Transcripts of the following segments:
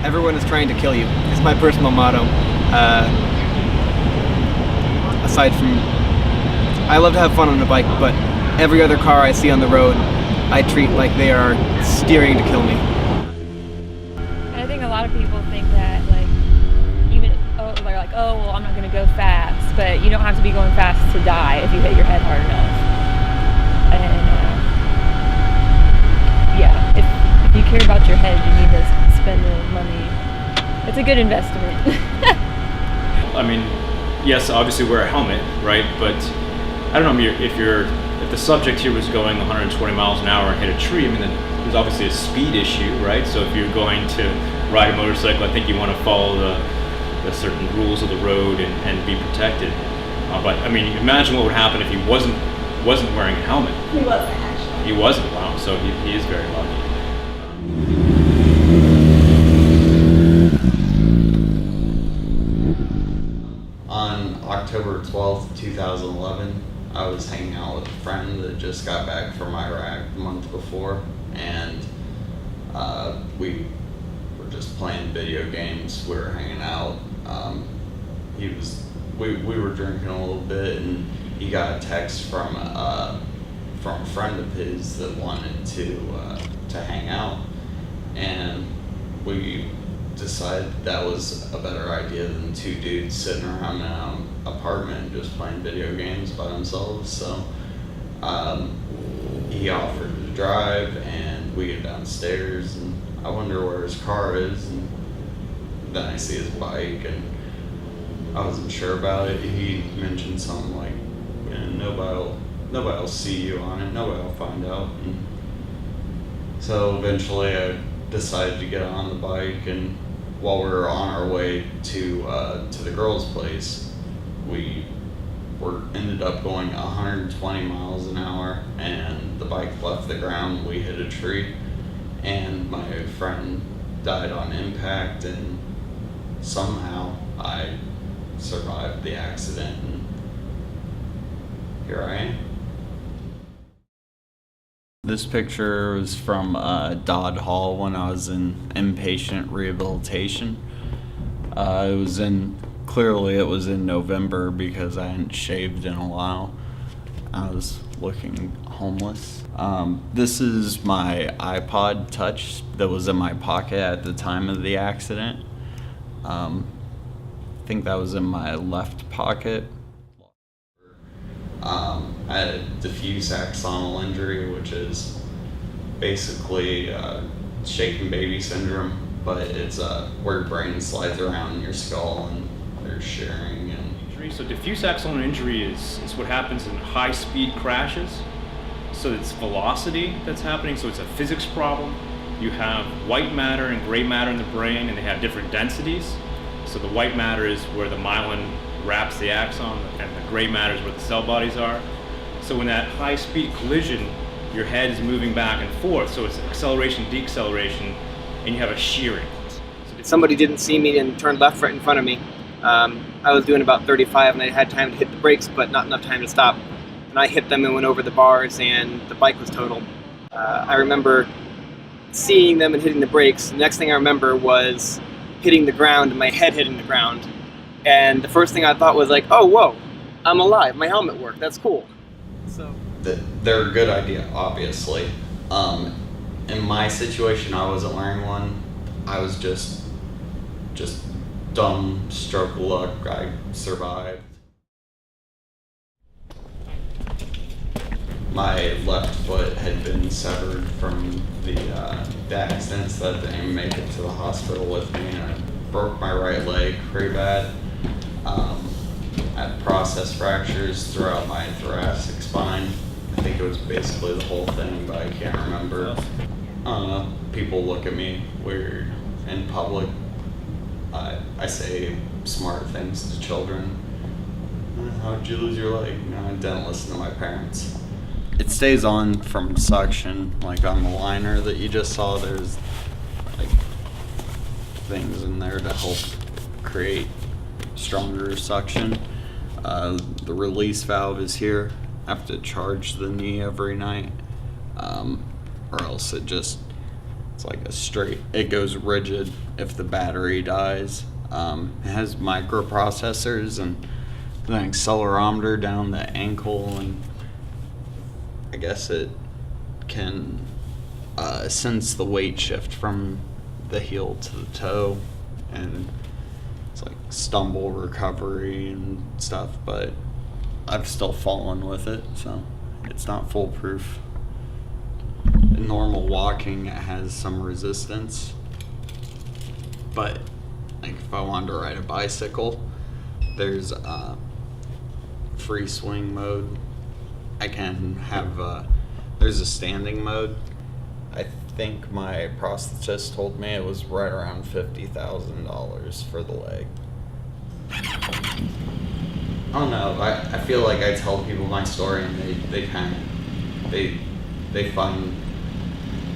Everyone is trying to kill you. It's my personal motto. Aside from, I love to have fun on a bike, but every other car I see on the road, I treat like they are steering to kill me. I think a lot of people think that, like, they're like, oh, well, I'm not going to go fast, but you don't have to be going fast to die if you hit your head hard enough. And yeah, if you care about your head, you need to spend the money. It's a good investment. I mean, yes, obviously wear a helmet, right? But I don't know if the subject here was going 120 miles an hour and hit a tree. I mean, then there's obviously a speed issue, right? So if you're going to ride a motorcycle, I think you want to follow the certain rules of the road and be protected. But I mean, imagine what would happen if he wasn't wearing a helmet. He wasn't actually. He wasn't. Wow. So he is very lucky. On October 12th, 2011, I was hanging out with a friend that just got back from Iraq the month before, and we were just playing video games. We were hanging out. We were drinking a little bit, and he got a text from a friend of his that wanted to hang out, and we decided that was a better idea than two dudes sitting around in an apartment just playing video games by themselves. So he offered to drive, and we get downstairs, and I wonder where his car is, and then I see his bike, and I wasn't sure about it. He mentioned something like, nobody will see you on it, nobody will find out. And so eventually I decided to get on the bike, and while we were on our way to the girls' place, we ended up going 120 miles an hour, and the bike left the ground. We hit a tree, and my friend died on impact, and somehow I survived the accident, and here I am. This picture was from Dodd Hall when I was in inpatient rehabilitation. Clearly it was in November because I hadn't shaved in a while. I was looking homeless. This is my iPod Touch that was in my pocket at the time of the accident. I think that was in my left pocket. I had a diffuse axonal injury, which is basically shaken baby syndrome, but it's where your brain slides around in your skull and there's shearing. So diffuse axonal injury is what happens in high-speed crashes. So it's velocity that's happening, so it's a physics problem. You have white matter and gray matter in the brain, and they have different densities. So the white matter is where the myelin wraps the axon, and the gray matter is where the cell bodies are. So when that high-speed collision, your head is moving back and forth, so it's acceleration, deceleration, and you have a shearing. Somebody didn't see me and turned left right in front of me. I was doing about 35, and I had time to hit the brakes, but not enough time to stop. And I hit them and went over the bars, and the bike was totaled. I remember seeing them and hitting the brakes. The next thing I remember was hitting the ground and my head hitting the ground. And the first thing I thought was like, oh, whoa, I'm alive. My helmet worked. That's cool. So They're a good idea, obviously. In my situation, I wasn't wearing one. I was just dumb stroke of luck. I survived. My left foot had been severed from the accident, so that didn't make it to the hospital with me. And I broke my right leg pretty bad. I had process fractures throughout my thoracic spine. I think it was basically the whole thing, but I can't remember. I don't know. People look at me weird in public. I say smart things to children. How'd you lose your leg? No, I didn't listen to my parents. It stays on from suction, like on the liner that you just saw. There's like things in there to help create stronger suction. The release valve is here. I have to charge the knee every night, or else it just It's like it goes rigid if the battery dies. It has microprocessors and an accelerometer down the ankle, and I guess it can sense the weight shift from the heel to the toe, and it's like stumble recovery and stuff, but I've still fallen with it, so it's not foolproof. In normal walking, it has some resistance, but like if I wanted to ride a bicycle, there's free swing mode. I can have there's a standing mode. I think my prosthetist told me it was right around $50,000 for the leg. I don't know. I feel like I tell people my story and they find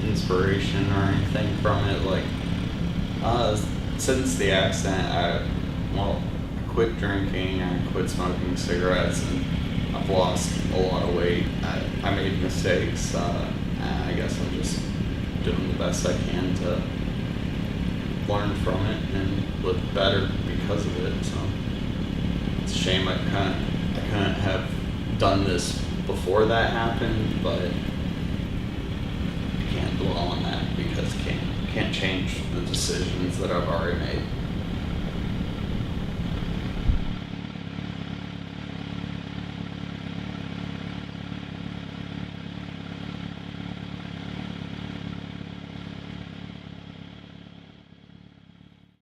inspiration or anything from it. Like since the accident, I quit drinking, I quit smoking cigarettes, and I've lost a lot of weight. I made mistakes, and I guess I'm just doing the best I can to learn from it and live better because of it. So it's a shame I couldn't have done this before that happened, but I can't dwell on that because can't change the decisions that I've already made.